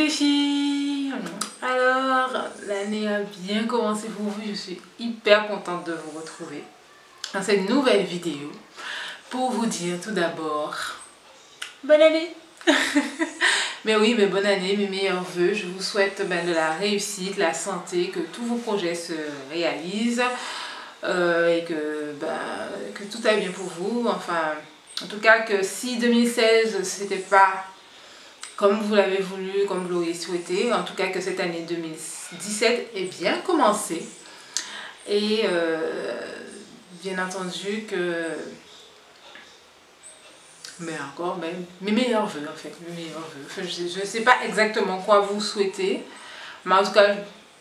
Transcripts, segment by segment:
les filles! Alors, l'année a bien commencé pour vous, je suis hyper contente de vous retrouver dans cette nouvelle vidéo pour vous dire tout d'abord bonne année! Mais oui, mais bonne année, mes meilleurs vœux, je vous souhaite de la réussite, la santé, que tous vos projets se réalisent et que tout aille bien pour vous, enfin, en tout cas que si 2016 c'était pas comme vous l'avez voulu, comme vous l'auriez souhaité, en tout cas que cette année 2017 ait bien commencé et bien entendu que mes meilleurs vœux en fait, mes meilleurs vœux. Enfin, je ne sais pas exactement quoi vous souhaitez, mais en tout cas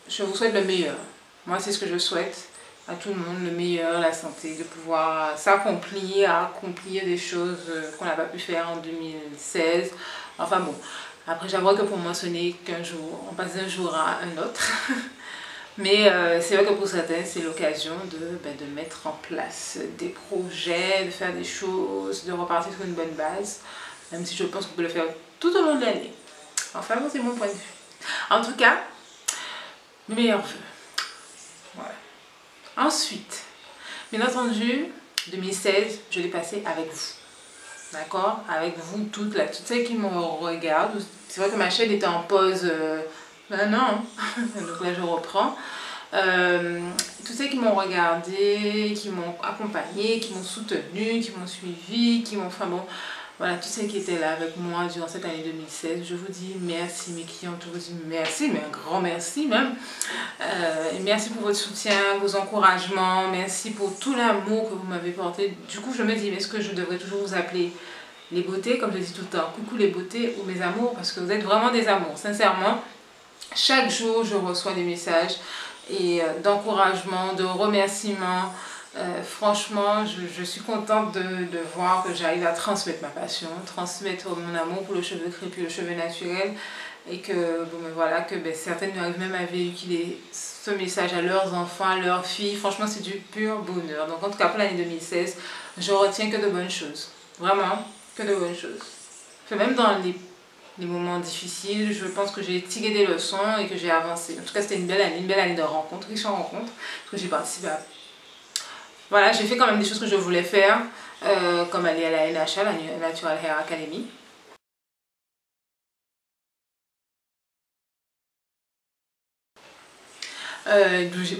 je vous souhaite le meilleur. Moi c'est ce que je souhaite à tout le monde, le meilleur, la santé, de pouvoir s'accomplir, accomplir des choses qu'on n'a pas pu faire en 2016. Enfin bon, après j'avoue que pour moi ce n'est qu'un jour, on passe d'un jour à un autre. Mais c'est vrai que pour certains c'est l'occasion de mettre en place des projets, de faire des choses, de repartir sur une bonne base. Même si je pense qu'on peut le faire tout au long de l'année. Enfin bon, c'est mon point de vue. En tout cas, mes meilleurs vœux. Voilà. Ensuite, bien entendu, 2016, je l'ai passé avec vous. D'accord? Avec vous toutes là, toutes celles qui me regardent. C'est vrai que ma chaîne était en pause maintenant, donc là je reprends. Tous ceux qui m'ont regardé, qui m'ont accompagné, qui m'ont soutenu, qui m'ont suivi, qui m'ont... Enfin bon, voilà, tous ceux qui étaient là avec moi durant cette année 2016, je vous dis merci, mes clients, je vous dis merci, mais un grand merci même. Et merci pour votre soutien, vos encouragements, merci pour tout l'amour que vous m'avez porté. Du coup, je me dis, est-ce que je devrais toujours vous appeler les beautés, comme je dis tout le temps, coucou les beautés ou mes amours, parce que vous êtes vraiment des amours, sincèrement. Chaque jour, je reçois des messages et d'encouragement, de remerciements. Franchement, je suis contente de voir que j'arrive à transmettre ma passion, transmettre mon amour pour le cheveu crépus, le cheveu naturel, et que, voilà, que certaines arrivent même à véhiculer ce message à leurs enfants, à leurs filles. Franchement, c'est du pur bonheur. Donc en tout cas, pour l'année 2016, je retiens que de bonnes choses. Vraiment, que de bonnes choses. Même dans les moments difficiles, je pense que j'ai tiré des leçons et que j'ai avancé. En tout cas, c'était une belle année de rencontres, riche en rencontres, parce que j'ai participé à... Voilà, j'ai fait quand même des choses que je voulais faire, comme aller à la NHA, la Natural Hair Academy.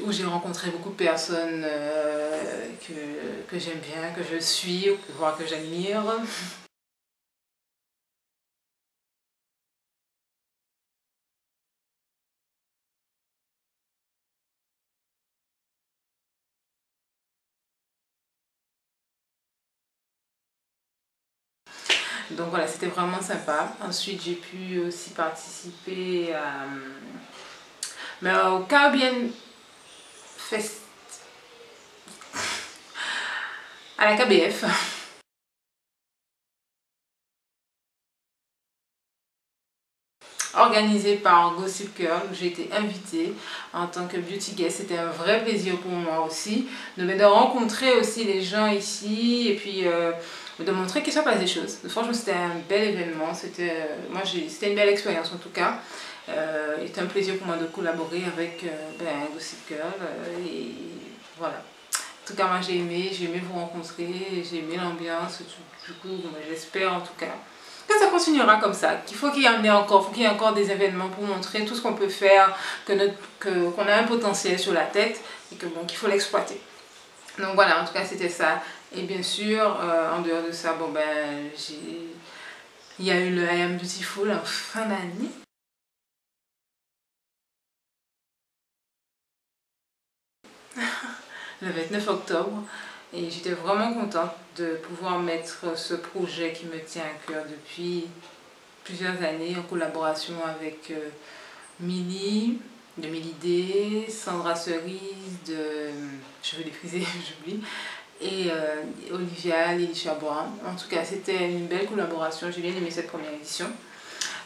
Où j'ai rencontré beaucoup de personnes que j'aime bien, que je suis, voire que j'admire. Donc voilà, c'était vraiment sympa. Ensuite, j'ai pu aussi participer au Caribbean Fest, à la KBF. Organisé par Gossip Girl, où j'ai été invitée en tant que beauty guest. C'était un vrai plaisir pour moi aussi de rencontrer aussi les gens ici et puis de montrer qu'il se passe des choses. Franchement, c'était un bel événement, c'était une belle expérience en tout cas. C'était un plaisir pour moi de collaborer avec Gossip Girl et voilà. En tout cas, moi j'ai aimé vous rencontrer, j'ai aimé l'ambiance, du coup j'espère en tout cas que ça continuera comme ça, qu'il faut qu'il y en ait encore, faut qu'il y ait encore des événements pour montrer tout ce qu'on peut faire, qu'on a un potentiel sur la tête et que bon, qu'il faut l'exploiter. Donc voilà, en tout cas c'était ça. Et bien sûr, en dehors de ça, il y a eu le I Am Beautiful en fin d'année. Le 29 octobre. Et j'étais vraiment contente de pouvoir mettre ce projet qui me tient à cœur depuis plusieurs années en collaboration avec Milly, de Milly, Sandra Cerise, de Cheveux défrisés, j'oublie, et Olivia Lily-Chabois. En tout cas, c'était une belle collaboration, j'ai bien aimé cette première édition.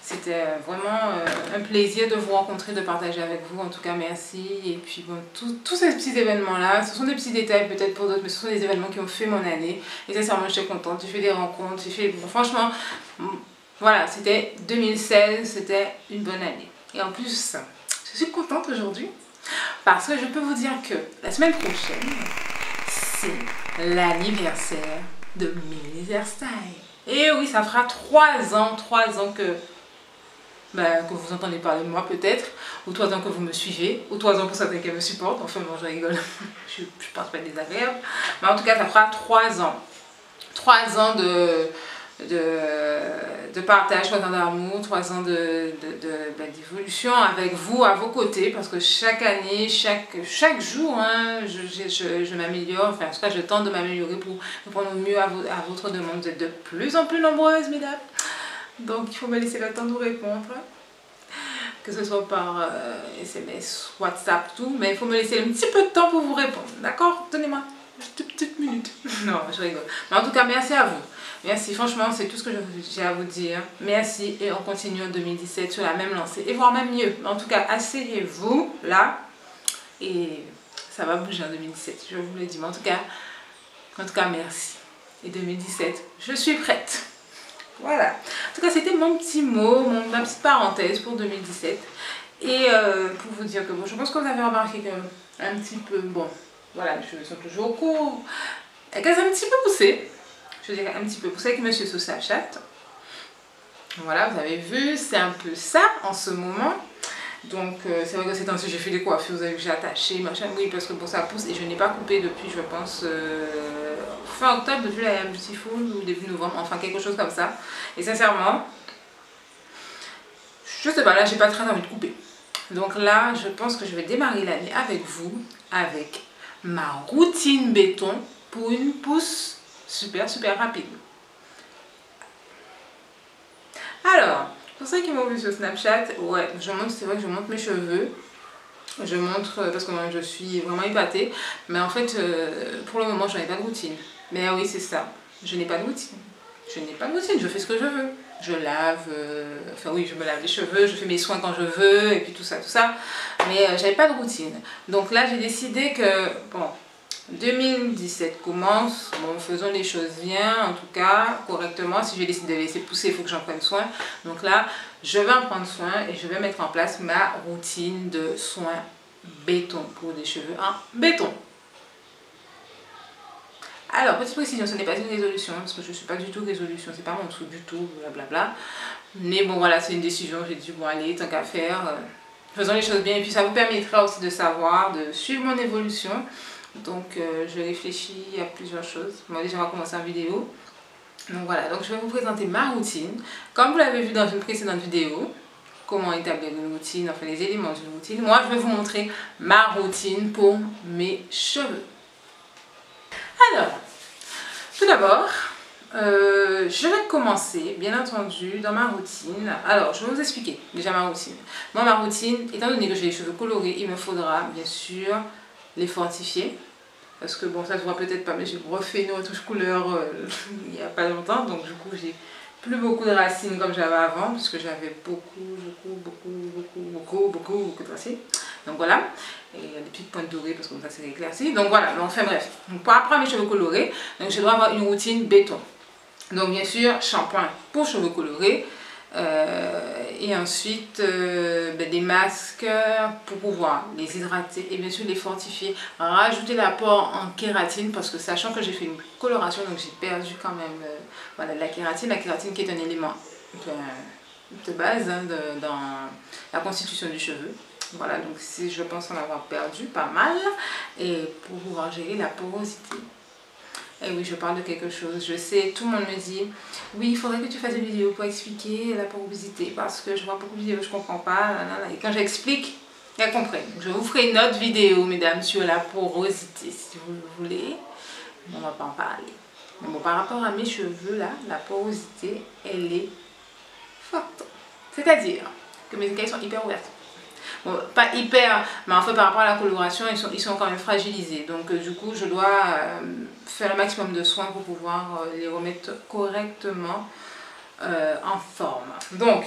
C'était vraiment un plaisir de vous rencontrer, de partager avec vous. En tout cas, merci. Et puis, bon, tous ces petits événements-là, ce sont des petits détails peut-être pour d'autres, mais ce sont des événements qui ont fait mon année. Et sincèrement, j'étais contente. J'ai fait des rencontres, franchement, voilà, c'était 2016, c'était une bonne année. Et en plus, je suis contente aujourd'hui parce que je peux vous dire que la semaine prochaine, c'est l'anniversaire de Milly's Hairstyle. Et oui, ça fera 3 ans que vous entendez parler de moi peut-être, ou 3 ans que vous me suivez, ou 3 ans pour certains qui me supportent, enfin bon je rigole, je pense pas désagréable, mais en tout cas ça fera 3 ans. 3 ans de partage, 3 ans d'amour, 3 ans d'évolution avec vous, à vos côtés, parce que chaque année, chaque jour, hein, je m'améliore, enfin en tout cas je tente de m'améliorer pour répondre au mieux à votre demande. Vous êtes de plus en plus nombreuses, mesdames. Donc il faut me laisser le temps de vous répondre, que ce soit par SMS, WhatsApp, tout, mais il faut me laisser un petit peu de temps pour vous répondre, d'accord? Donnez-moi une petite minute. Non, je rigole. Mais en tout cas, merci à vous. Merci, franchement, c'est tout ce que j'ai à vous dire. Merci et on continue en 2017 sur la même lancée, et voire même mieux. Mais en tout cas, asseyez-vous là et ça va bouger en 2017, je vous le dis. Mais en tout cas, merci. Et 2017, je suis prête. Voilà, en tout cas c'était mon petit mot, ma petite parenthèse pour 2017. Et pour vous dire que bon, je pense que vous avez remarqué que un petit peu, bon, voilà, les cheveux sont toujours courts, et qu'elles sont un petit peu poussées, je dirais un petit peu poussées avec monsieur sur Snapchat. Voilà, vous avez vu, c'est un peu ça en ce moment. Donc c'est vrai que ces temps-ci j'ai fait des coiffures, vous avez vu que j'ai attaché, machin, oui, parce que bon ça pousse et je n'ai pas coupé depuis, je pense, fin octobre, depuis la Beautiful ou début novembre, enfin quelque chose comme ça. Et sincèrement, je sais pas, là j'ai pas très envie de couper. Donc là, je pense que je vais démarrer l'année avec vous, avec ma routine béton pour une pousse super rapide. Alors, pour ceux qui m'ont vu sur Snapchat, ouais, c'est vrai que je montre mes cheveux. Je montre parce que moi je suis vraiment épatée. Mais en fait, pour le moment, je n'ai pas de routine. Mais oui, c'est ça. Je n'ai pas de routine. Je n'ai pas de routine, je fais ce que je veux. Je lave, enfin oui, je me lave les cheveux, je fais mes soins quand je veux, et puis tout ça. Mais j'avais pas de routine. Donc là, j'ai décidé que, bon, 2017 commence, bon, faisons les choses bien, en tout cas, correctement. Si je décide de laisser pousser, il faut que j'en prenne soin. Donc là, je vais en prendre soin et je vais mettre en place ma routine de soins béton pour des cheveux en béton. Alors, petite précision, ce n'est pas une résolution, parce que je ne suis pas du tout résolution, c'est pas mon truc du tout, blablabla. Mais bon, voilà, c'est une décision, j'ai dit, bon, allez, tant qu'à faire, faisons les choses bien. Et puis, ça vous permettra aussi de savoir, de suivre mon évolution. Donc, je réfléchis à plusieurs choses. Moi, déjà, on va commencer en vidéo. Donc, voilà, donc je vais vous présenter ma routine. Comme vous l'avez vu dans une précédente vidéo, comment établir une routine, enfin, les éléments d'une routine. Moi, je vais vous montrer ma routine pour mes cheveux. Alors, tout d'abord, je vais commencer, bien entendu, dans ma routine. Alors, je vais vous expliquer déjà ma routine. Moi, ma routine, étant donné que j'ai les cheveux colorés, il me faudra, bien sûr, les fortifier. Parce que, bon, ça se voit peut-être pas, mais j'ai refait une retouche couleur il n'y a pas longtemps. Donc, du coup, j'ai plus beaucoup de racines comme j'avais avant, puisque j'avais beaucoup de racines. Donc voilà, et il y a des petites pointes dorées parce que ça c'est éclairci. Donc voilà, donc, enfin bref, donc, pour apprendre mes cheveux colorés, donc je dois avoir une routine béton. Donc bien sûr, shampoing pour cheveux colorés, et ensuite des masques pour pouvoir les hydrater et bien sûr les fortifier. Rajouter l'apport en kératine parce que sachant que j'ai fait une coloration, donc j'ai perdu quand même voilà, la kératine qui est un élément de base hein, dans la constitution du cheveu. Voilà, donc je pense en avoir perdu pas mal et pour pouvoir gérer la porosité. Et oui, je parle de quelque chose, je sais, tout le monde me dit oui, il faudrait que tu fasses une vidéo pour expliquer la porosité parce que je vois beaucoup de vidéos, je comprends pas, et quand j'explique, elle comprend. Je vous ferai une autre vidéo, mesdames, sur la porosité si vous le voulez, mais on va pas en parler. Mais bon, par rapport à mes cheveux là, la porosité, elle est forte. C'est-à-dire que mes écailles sont hyper ouvertes. Bon, pas hyper, mais en fait par rapport à la coloration, ils sont quand même fragilisés. Donc du coup, je dois faire le maximum de soins pour pouvoir les remettre correctement en forme. Donc,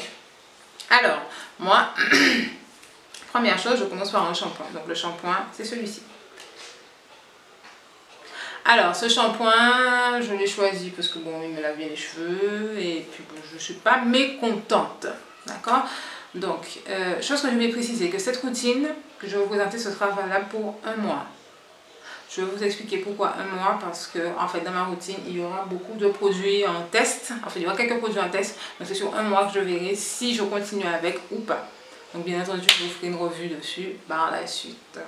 alors, moi, première chose, je commence par un shampoing. Donc le shampoing, c'est celui-ci. Alors, ce shampoing, je l'ai choisi parce que bon, il me lave bien les cheveux et puis bon, je ne suis pas mécontente. D'accord? Donc, chose que je vais préciser, que cette routine que je vais vous présenter, ce sera valable pour un mois. Je vais vous expliquer pourquoi un mois, parce que en fait dans ma routine il y aura beaucoup de produits en test. En fait il y aura quelques produits en test, donc c'est sur un mois que je verrai si je continue avec ou pas. Donc bien entendu je vous ferai une revue dessus par la suite.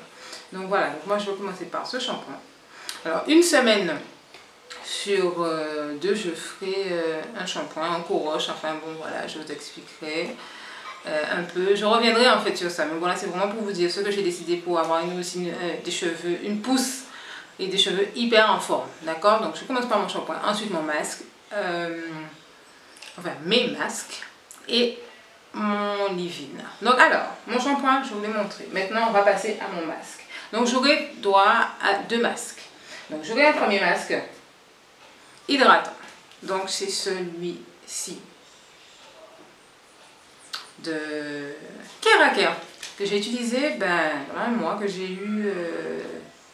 Donc voilà, donc moi je vais commencer par ce shampoing. Alors une semaine sur deux je ferai un shampoing, un co-wash, enfin bon voilà, je vous expliquerai. Un peu, je reviendrai en fait sur ça, mais voilà c'est vraiment pour vous dire ce que j'ai décidé pour avoir une routine des cheveux, une pousse et des cheveux hyper en forme, d'accord? Donc je commence par mon shampoing, ensuite mon masque, enfin mes masques et mon leave-in. Donc alors, mon shampoing je vous l'ai montré, maintenant on va passer à mon masque. Donc j'aurai droit à deux masques. Donc j'aurai un premier masque hydratant, donc c'est celui-ci de Keraker que j'ai utilisé un mois, que j'ai eu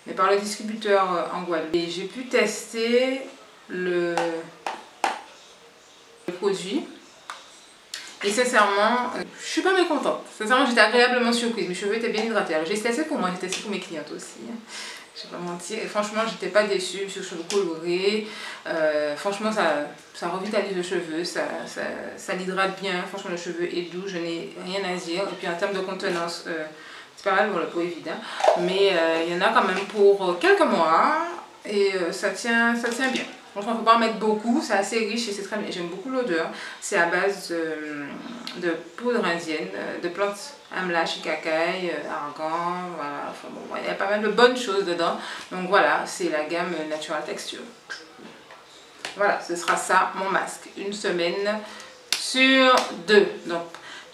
mais par le distributeur en Guadeloupe. Et j'ai pu tester le produit et sincèrement je suis pas mécontente. Sincèrement j'étais agréablement surprise, mes cheveux étaient bien hydratés. Alors j'ai testé pour moi, j'ai testé pour mes clientes aussi. Je vais pas mentir, et franchement j'étais pas déçue, sur cheveux colorés, franchement ça revitalise le cheveu, ça l'hydrate bien, franchement le cheveu est doux, je n'ai rien à dire. Et puis en termes de contenance, c'est pas mal pour le peau évident, mais il y en a quand même pour quelques mois et ça tient bien. Franchement, il ne faut pas en mettre beaucoup, c'est assez riche et c'est très bien. J'aime beaucoup l'odeur. C'est à base de poudre indienne, de plantes amla, shikakai, argan, voilà. Enfin, bon, il y a pas mal de bonnes choses dedans. Donc voilà, c'est la gamme Natural Texture. Voilà, ce sera ça mon masque. Une semaine sur deux. Donc,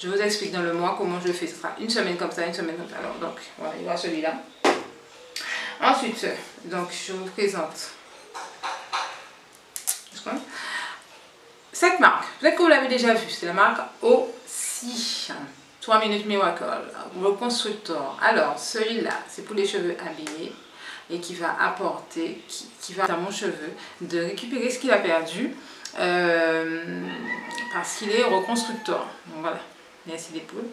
je vous explique dans le mois comment je fais. Ce sera une semaine comme ça, une semaine comme ça. Alors, donc, voilà, il y aura celui-là. Ensuite, donc, je vous présente cette marque. Peut-être que vous l'avez déjà vue. C'est la marque aussi. 3 minutes Miracle, Reconstructor. Alors, celui-là, c'est pour les cheveux abîmés et qui va apporter, qui va à mon cheveu de récupérer ce qu'il a perdu parce qu'il est reconstructeur. Donc voilà, merci les poules.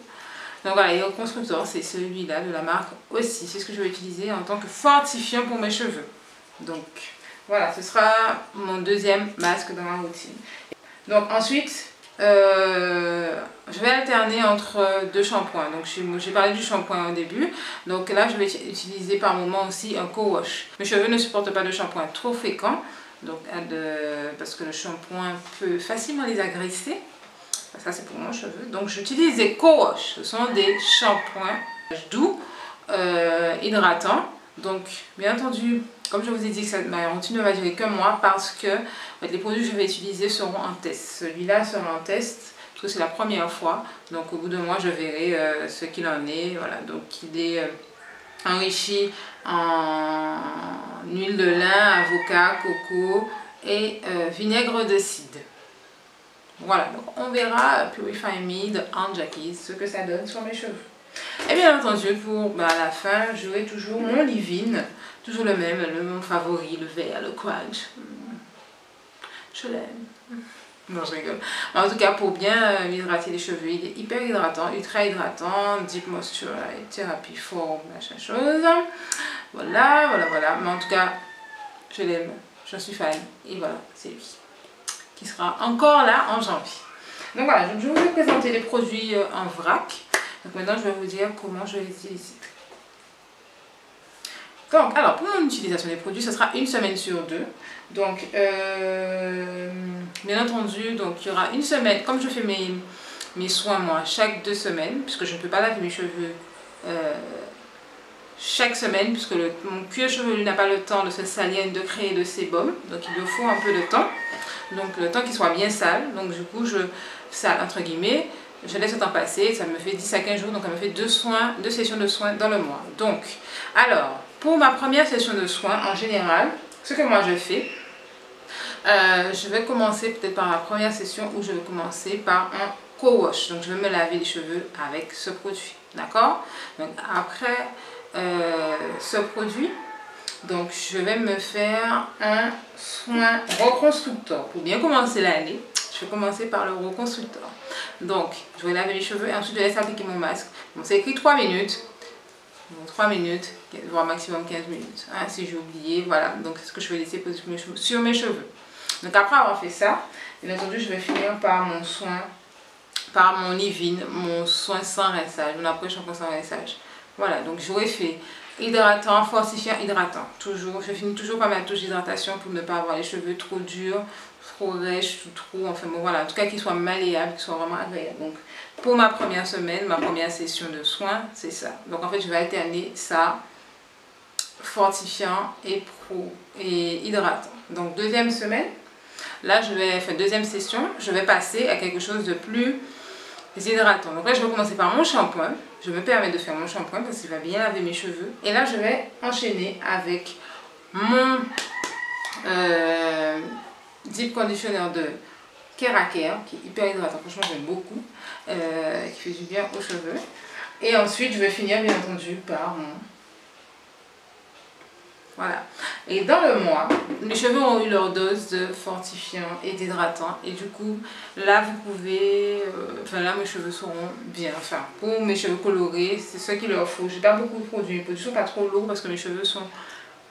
Donc voilà, et reconstructeur, c'est celui-là de la marque aussi. C'est ce que je vais utiliser en tant que fortifiant pour mes cheveux. Donc voilà, ce sera mon deuxième masque dans ma routine. Donc ensuite, je vais alterner entre deux shampoings. Donc j'ai parlé du shampoing au début. Donc là, je vais utiliser par moment aussi un co-wash. Mes cheveux ne supportent pas de shampoing trop fréquent. Donc, parce que le shampoing peut facilement les agresser. Ça, c'est pour mon cheveu. Donc j'utilise des co-wash. Ce sont des shampoings doux, hydratants. Donc, bien entendu, comme je vous ai dit que ma routine ne va durer qu'un mois parce que les produits que je vais utiliser seront en test. Celui-là sera en test parce que c'est la première fois. Donc, au bout de mois, je verrai ce qu'il en est. Voilà, donc il est enrichi en huile de lin, avocat, coco et vinaigre de cidre. Voilà, donc on verra Purify Me de Aunt Jackie, ce que ça donne sur mes cheveux. Et bien entendu, pour à la fin, j'aurai toujours mon leave-in, toujours le même, mon favori, le vert, le crunch. Je l'aime. Non, je rigole. En tout cas, pour bien hydrater les cheveux, il est hyper hydratant, ultra hydratant, Deep Moisture Therapy for machin chose. Voilà, voilà, voilà. Mais en tout cas, je l'aime, j'en suis fan. Et voilà, c'est lui qui sera encore là en janvier. Donc voilà, je vais vous présenter les produits en vrac. Donc maintenant, je vais vous dire comment je les utilise. Donc, alors, pour mon utilisation des produits, ce sera une semaine sur deux. Donc, bien entendu, donc, il y aura une semaine, comme je fais mes soins, moi, chaque 2 semaines, puisque je ne peux pas laver mes cheveux chaque semaine, puisque mon cuir chevelu n'a pas le temps de se salir et de créer de sébum. Donc, il me faut un peu de temps. Donc, le temps qu'il soit bien sale. Donc, du coup, sale, entre guillemets. Je laisse le temps passer, ça me fait 10 à 15 jours, donc ça me fait 2 sessions de soins dans le mois. Donc, alors, pour ma première session de soins, en général, ce que moi je fais, je vais commencer peut-être par ma première session où je vais commencer par un co-wash. Donc, je vais me laver les cheveux avec ce produit, d'accord? Donc, après ce produit, Donc je vais me faire un soin reconstructeur. Pour bien commencer l'année, je vais commencer par le reconstructeur. Donc je vais laver les cheveux et ensuite je laisse appliquer mon masque. Bon, c'est écrit 3 minutes. Donc 3 minutes, voire maximum 15 minutes. Hein, si j'ai oublié, voilà. Donc c'est ce que je vais laisser poser sur mes cheveux. Donc après avoir fait ça, bien entendu je vais finir par mon soin, par mon leave-in, mon soin sans rinçage, mon après-shampoing sans rinçage. Voilà, donc j'aurais fait hydratant, fortifiant, hydratant. Toujours, je finis toujours par ma touche d'hydratation pour ne pas avoir les cheveux trop durs, trop rêches, trop, enfin bon voilà, en tout cas qu'ils soient malléables, qu'ils soient vraiment agréables. Donc pour ma première semaine, ma première session de soins, c'est ça. Donc en fait je vais alterner ça, fortifiant et hydratant. Donc deuxième semaine, là je vais faire deuxième session, je vais passer à quelque chose de plus hydratant. Donc là je vais commencer par mon shampoing. Je me permets de faire mon shampoing parce qu'il va bien laver mes cheveux. Et là je vais enchaîner avec mon deep conditioner de Keraker qui est hyper hydratant. Franchement j'aime beaucoup. Qui fait du bien aux cheveux. Et ensuite je vais finir bien entendu par mon... Voilà. Et dans le mois, mes cheveux ont eu leur dose de fortifiant et d'hydratant. Et du coup, là, vous pouvez... enfin, là, mes cheveux seront bien. Enfin, pour mes cheveux colorés, c'est ce qu'il leur faut. J'ai pas beaucoup de produits. Les produits sont pas trop lourds parce que mes cheveux sont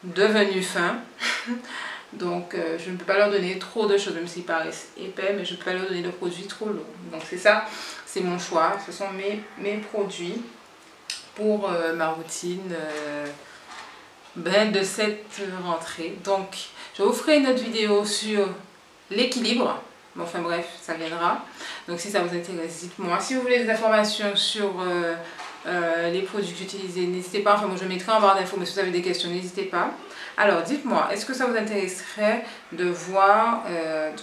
devenus fins. Donc, je ne peux pas leur donner trop de choses, même s'ils paraissent épais. Mais je ne peux pas leur donner de produits trop lourds. Donc, c'est ça. C'est mon choix. Ce sont mes produits pour ma routine... de cette rentrée. Donc je vous ferai une autre vidéo sur l'équilibre. Bon, enfin bref, ça viendra. Donc si ça vous intéresse, dites-moi. Si vous voulez des informations sur les produits que j'utilise, n'hésitez pas. Enfin bon, je mettrai en barre d'infos, mais si vous avez des questions, n'hésitez pas. Alors dites-moi, est-ce que ça vous intéresserait de voir,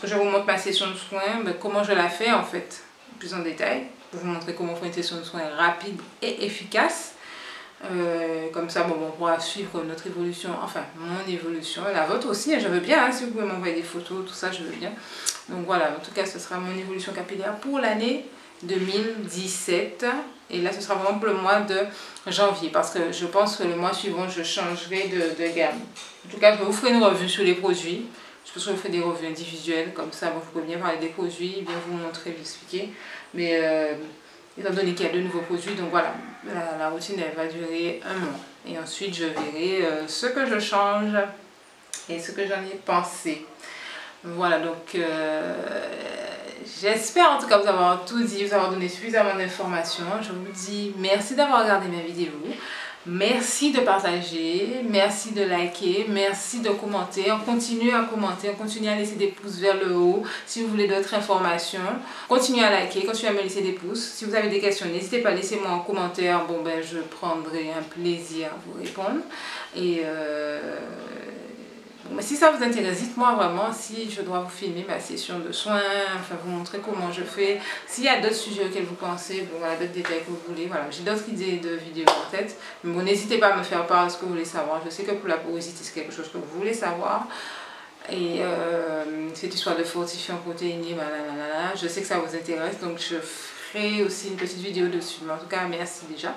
que je vous montre ma session de soins, comment je la fais en fait, plus en détail, pour vous montrer comment faire une session de soins rapide et efficace. Comme ça, bon, on pourra suivre notre évolution, enfin mon évolution, et la vôtre aussi, je veux bien, hein, si vous pouvez m'envoyer des photos, tout ça, je veux bien. Donc voilà, en tout cas, ce sera mon évolution capillaire pour l'année 2017. Et là, ce sera vraiment pour le mois de janvier, parce que je pense que le mois suivant, je changerai de gamme. En tout cas, je vous ferai une revue sur les produits. Je pense que je vous ferai des revues individuelles, comme ça, bon, vous pouvez bien parler des produits, bien vous montrer, vous expliquer. Mais... étant donné qu'il y a de nouveaux produits, donc voilà, la routine elle va durer un mois. Et ensuite je verrai ce que je change et ce que j'en ai pensé. Voilà, donc j'espère en tout cas vous avoir tout dit, vous avoir donné suffisamment d'informations. Je vous dis merci d'avoir regardé ma vidéo. Merci de partager, merci de liker, merci de commenter. On continue à commenter, on continue à laisser des pouces vers le haut si vous voulez d'autres informations. Continuez à liker, continuez à me laisser des pouces. Si vous avez des questions, n'hésitez pas à laisser moi en commentaire. Bon ben je prendrai un plaisir à vous répondre. Et mais si ça vous intéresse, dites-moi vraiment si je dois vous filmer ma session de soins, enfin vous montrer comment je fais. S'il y a d'autres sujets auxquels vous pensez, bon, voilà, d'autres détails que vous voulez, voilà, j'ai d'autres idées de vidéos en tête. Mais bon, n'hésitez pas à me faire part de ce que vous voulez savoir. Je sais que pour la porosité, c'est quelque chose que vous voulez savoir. Et cette histoire de fortifiant protéiné, je sais que ça vous intéresse, donc je ferai aussi une petite vidéo dessus. Mais en tout cas, merci déjà.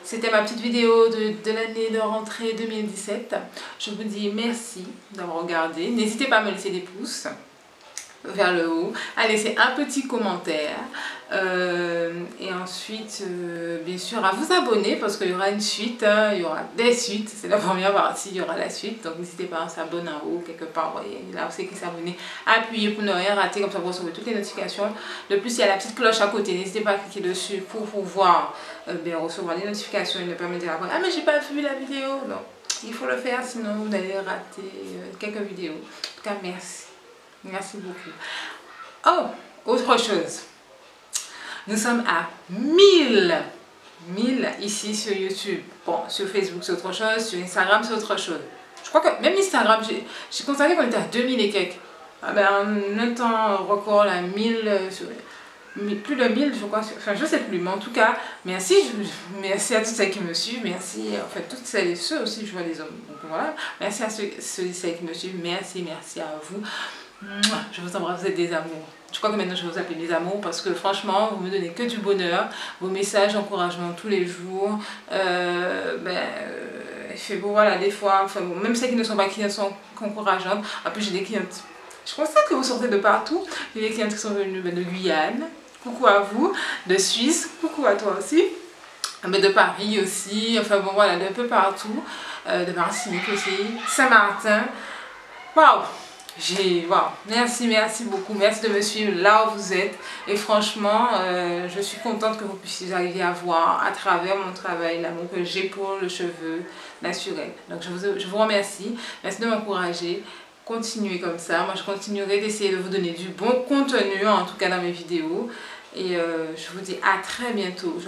C'était ma petite vidéo de l'année de rentrée 2017. Je vous dis merci d'avoir regardé. N'hésitez pas à me laisser des pouces vers le haut, à laisser un petit commentaire. Et ensuite, bien sûr, à vous abonner parce qu'il y aura une suite. Hein, il y aura des suites. C'est la première partie, il y aura la suite. Donc n'hésitez pas à s'abonner en haut, quelque part. Vous voyez, là, vous savez qui s'abonner. Appuyez pour ne rien rater, comme ça vous recevez toutes les notifications. De plus, il y a la petite cloche à côté. N'hésitez pas à cliquer dessus pour pouvoir recevoir les notifications et ne pas me dire après, ah mais j'ai pas vu la vidéo. Non, il faut le faire, sinon vous allez rater quelques vidéos. En tout cas, merci. Merci beaucoup. Oh, autre chose. Nous sommes à 1000 ici sur YouTube. Bon, sur Facebook c'est autre chose, sur Instagram c'est autre chose. Je crois que même Instagram, j'ai constaté qu'on était à 2000 et quelques. Ah ben, en un temps record, là, 1000, plus de 1000 je crois, enfin je sais plus, mais en tout cas, merci, merci à toutes celles qui me suivent, merci, en fait toutes celles et ceux aussi, je vois les hommes, donc voilà, merci à ceux et celles qui me suivent, merci à vous. Je vous embrasse, vous êtes des amours. Je crois que maintenant je vais vous appeler mes amours parce que franchement vous me donnez que du bonheur, vos messages d'encouragement tous les jours, fait bon voilà, des fois, enfin bon, même celles qui ne sont pas clientes sont encourageantes. En plus j'ai des clientes, je constate que vous sortez de partout. J'ai des clientes qui sont venues de Guyane, coucou à vous, de Suisse, coucou à toi aussi, mais de Paris aussi, enfin bon voilà, d'un peu partout, de Martinique aussi, Saint-Martin. Waouh! Waouh, merci beaucoup, merci de me suivre là où vous êtes et franchement je suis contente que vous puissiez arriver à voir à travers mon travail l'amour que j'ai pour le cheveu naturel. Donc je vous remercie, merci de m'encourager, continuez comme ça, moi je continuerai d'essayer de vous donner du bon contenu en tout cas dans mes vidéos et je vous dis à très bientôt.